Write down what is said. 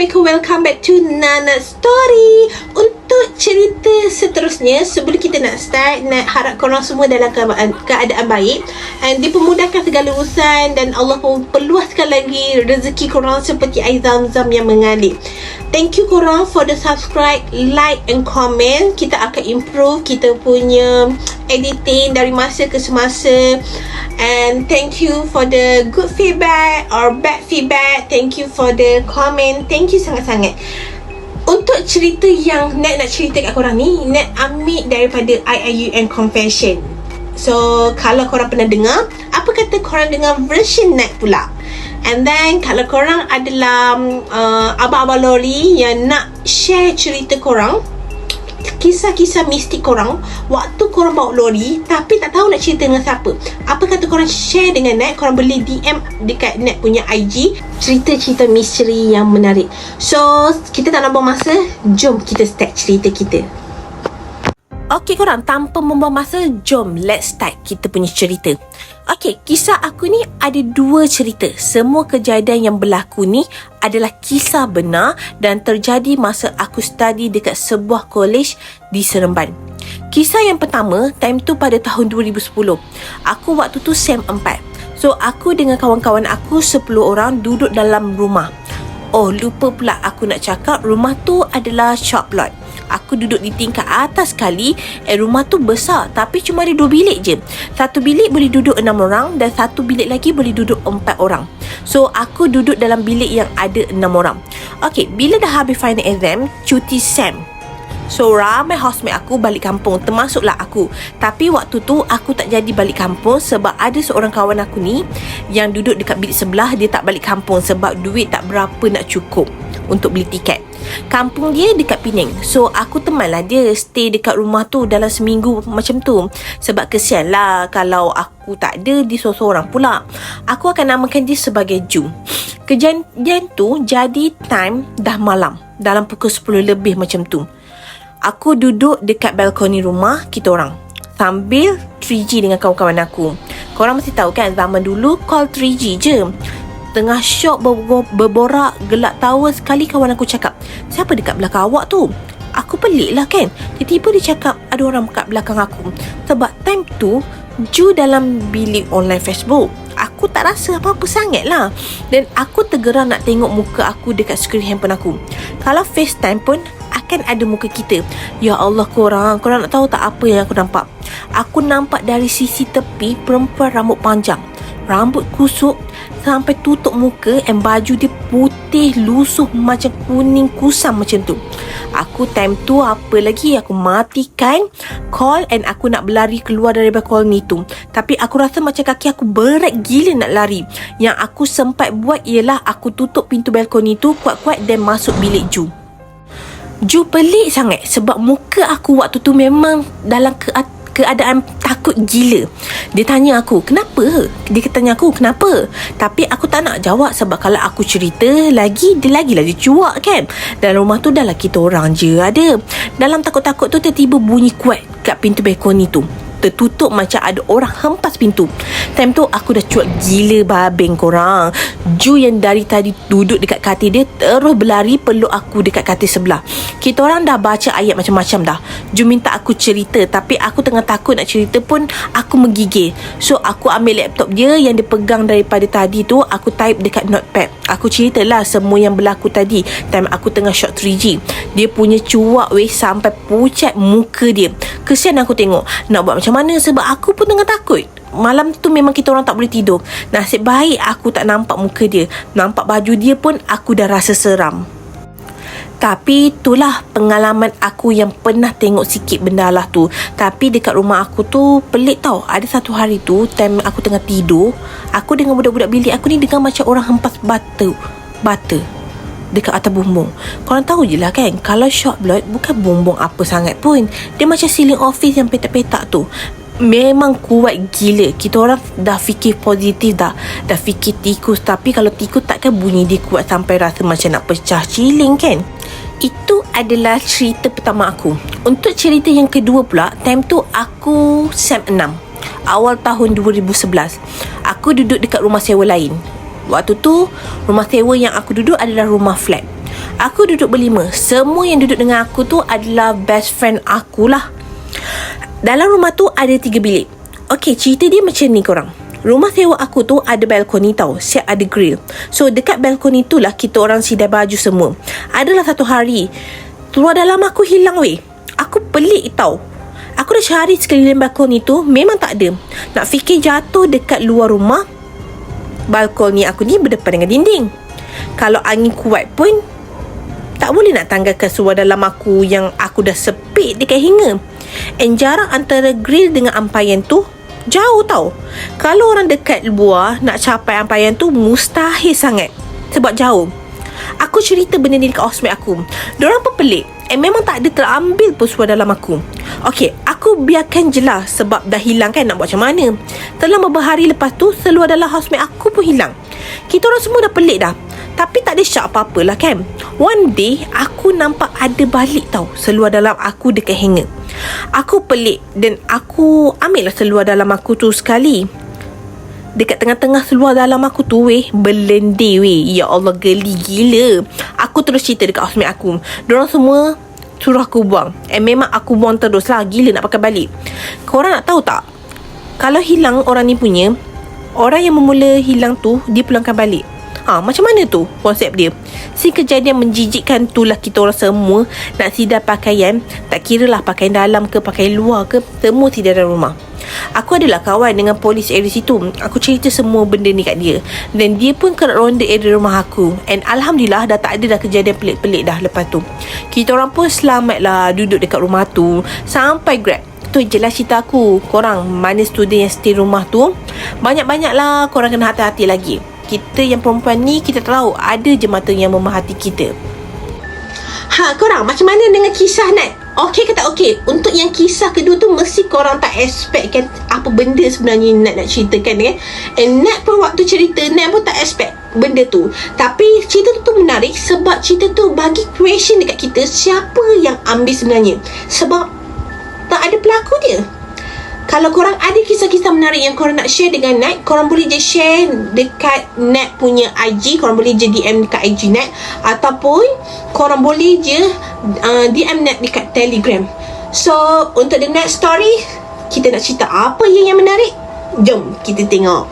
Assalamualaikum, welcome back to Nana Story. Untuk cerita seterusnya, sebelum kita nak start, nak harap korang semua dalam keadaan baik and dipermudahkan segala urusan, dan Allah pun perluaskan lagi rezeki korang seperti air zam-zam yang mengalir. Thank you korang for the subscribe, like and comment. Kita akan improve kita punya editing dari masa ke semasa. And thank you for the good feedback or bad feedback. Thank you for the comment. Thank you sangat-sangat. Untuk cerita yang Nat nak cerita kat korang ni, Nat ambil daripada IIUN Confession. So, kalau korang pernah dengar, apa kata korang dengar version Nat pula? And then, kalau korang adalah abang-abang lori yang nak share cerita korang, kisah-kisah mistik korang waktu korang bawa lori tapi tak tahu nak cerita dengan siapa, apa kata korang share dengan Nat? Korang boleh DM dekat Nat punya IG cerita-cerita misteri yang menarik. So, kita tak nak buang masa, jom kita start cerita kita. Okey korang, tanpa membuang masa, jom let's start kita punya cerita. Okey, kisah aku ni ada dua cerita. Semua kejadian yang berlaku ni adalah kisah benar dan terjadi masa aku study dekat sebuah college di Seremban. Kisah yang pertama, time tu pada tahun 2010. Aku waktu tu SEM 4. So, aku dengan kawan-kawan aku 10 orang duduk dalam rumah. Oh, lupa pula aku nak cakap, rumah tu adalah shop lot. Aku duduk di tingkat atas sekali. Rumah tu besar, tapi cuma ada 2 bilik je. Satu bilik boleh duduk 6 orang dan satu bilik lagi boleh duduk 4 orang. So, aku duduk dalam bilik yang ada 6 orang. Okey, bila dah habis final exam, cuti SEM. So, ramai housemate aku balik kampung, termasuklah aku. Tapi waktu tu, aku tak jadi balik kampung sebab ada seorang kawan aku ni yang duduk dekat bilik sebelah, dia tak balik kampung sebab duit tak berapa nak cukup untuk beli tiket. Kampung dia dekat Penang. So, aku temanlah dia stay dekat rumah tu dalam seminggu macam tu. Sebab kesian lah kalau aku tak ada, dia seorang-seorang pula. Aku akan namakan dia sebagai Ju. Kejadian tu jadi time dah malam, dalam pukul 10 lebih macam tu. Aku duduk dekat balkoni rumah kita orang sambil 3G dengan kawan-kawan aku. Korang mesti tahu kan, zaman dulu call 3G je. Tengah syok berborak, gelak tawa, sekali kawan aku cakap, "Siapa dekat belakang awak tu?" Aku pelik lah kan. Tiba-tiba dia cakap ada orang kat belakang aku. Sebab time tu Ju dalam bilik online Facebook. Aku tak rasa apa-apa sangat lah. Dan aku tergerak nak tengok muka aku dekat skrin handphone aku. Kalau FaceTime pun akan ada muka kita. Ya Allah korang nak tahu tak apa yang aku nampak? Aku nampak dari sisi tepi perempuan rambut panjang, rambut kusuk sampai tutup muka, and baju dia putih lusuh macam kuning kusam macam tu. Aku time tu apa lagi, aku matikan call and aku nak berlari keluar dari balkoni tu. Tapi aku rasa macam kaki aku berat gila nak lari. Yang aku sempat buat ialah aku tutup pintu balkoni tu kuat-kuat dan masuk bilik Ju. Ju pelik sangat sebab muka aku waktu tu memang dalam keadaan takut gila. Dia tanya aku, "Kenapa?" Dia tanya aku, "Kenapa?" Tapi aku tak nak jawab sebab kalau aku cerita lagi, dia cuak kan. Dalam rumah tu dah lah kita orang je ada. Dalam takut-takut tu tiba-tiba bunyi kuat kat pintu balkoni tu. Tertutup macam ada orang hempas pintu. Time tu aku dah cuak gila babeng korang. Ju yang dari tadi duduk dekat katil dia terus berlari peluk aku dekat katil sebelah. Kita orang dah baca ayat macam-macam dah. Ju minta aku cerita, tapi aku tengah takut nak cerita pun aku menggigil. So aku ambil laptop dia yang dia pegang daripada tadi tu, aku type dekat notepad. Aku ceritalah semua yang berlaku tadi time aku tengah shot 3G. Dia punya cuak sampai pucat muka dia. Kesian aku tengok. Nak buat macam mana sebab aku pun tengah takut. Malam tu memang kita orang tak boleh tidur. Nasib baik aku tak nampak muka dia. Nampak baju dia pun aku dah rasa seram. Tapi itulah pengalaman aku yang pernah tengok sikit benda lah tu. Tapi dekat rumah aku tu pelik tau. Ada satu hari tu time aku tengah tidur, aku dengan budak-budak bilik aku ni dengar macam orang hempas bata dekat atas bumbung. Korang tahu je lah kan, kalau shop block bukan bumbung apa sangat pun. Dia macam ceiling office yang petak-petak tu. Memang kuat gila. Kita orang dah fikir positif dah fikir tikus. Tapi kalau tikus takkan bunyi dia kuat sampai rasa macam nak pecah ceiling kan. Itu adalah cerita pertama aku. Untuk cerita yang kedua pula, time tu aku SEM 6, awal tahun 2011. Aku duduk dekat rumah sewa lain. Waktu tu rumah sewa yang aku duduk adalah rumah flat. Aku duduk berlima. Semua yang duduk dengan aku tu adalah best friend aku lah. Dalam rumah tu ada 3 bilik. Okay, cerita dia macam ni korang. Rumah sewa aku tu ada balkoni tau. Siap ada grill. So dekat balkoni tu lah kita orang sidai baju semua. Adalah satu hari telur dalam aku hilang weh. Aku pelik tau. Aku dah cari sekeliling balkoni tu, memang tak ada. Nak fikir jatuh dekat luar rumah. Balkoni aku ni berdepan dengan dinding. Kalau angin kuat pun tak boleh nak tanggalkan seluar dalam aku yang aku dah sepit dekat hinga. And jarak antara grill dengan ampaian tu jauh tau. Kalau orang dekat luar nak capai ampaian tu mustahil sangat sebab jauh. Aku cerita benda ni dekat housemate aku. Diorang pun pelik. Memang tak ada terambil pun seluar dalam aku. Okay, aku biarkan je lah sebab dah hilang kan, nak buat macam mana. Dalam beberapa hari lepas tu seluar dalam housemate aku pun hilang. Kita orang semua dah pelik dah. Tapi tak ada syak apa-apa lah kan. One day aku nampak ada balik tau seluar dalam aku dekat hanger. Aku pelik dan aku ambil lah seluar dalam aku tu sekali. Dekat tengah-tengah seluar dalam aku tu berlendir Ya Allah, geli gila. Aku terus cerita dekat housemate aku. Diorang semua suruh aku buang. Memang aku buang terus lah. Gila nak pakai balik. Korang nak tahu tak, kalau hilang orang ni punya, orang yang memula hilang tu dia pulangkan balik. Macam mana tu konsep dia? Si kejadian menjijikkan tu lah kita orang semua nak sidar pakaian. Tak kira lah pakaian dalam ke pakaian luar ke, semua sidar dalam rumah. Aku adalah kawan dengan polis area situ. Aku cerita semua benda ni kat dia. Dan dia pun kerap ronda area rumah aku. And Alhamdulillah dah tak ada dah kejadian pelik-pelik dah lepas tu. Kita orang pun selamat lah duduk dekat rumah tu sampai Grab. Tu je lah cerita aku. Korang mana student yang stay rumah tu, banyak-banyak lah korang kena hati-hati lagi. Kita yang perempuan ni, kita tahu ada je mata yang memahati kita. Korang macam mana dengan kisah Nat? Okey ke tak okey? Untuk yang kisah kedua tu mesti korang tak expect kan apa benda sebenarnya Nat nak ceritakan kan. And Nat pun waktu cerita, Nat pun tak expect benda tu. Tapi cerita tu menarik sebab cerita tu bagi question dekat kita, siapa yang ambil sebenarnya. Sebab tak ada pelakon dia. Kalau korang ada kisah-kisah menarik yang korang nak share dengan Nat, korang boleh je share dekat Nat punya IG. Korang boleh je DM dekat IG Nat, ataupun korang boleh je DM Nat dekat Telegram. So untuk the next story, kita nak cerita apa yang menarik? Jom kita tengok.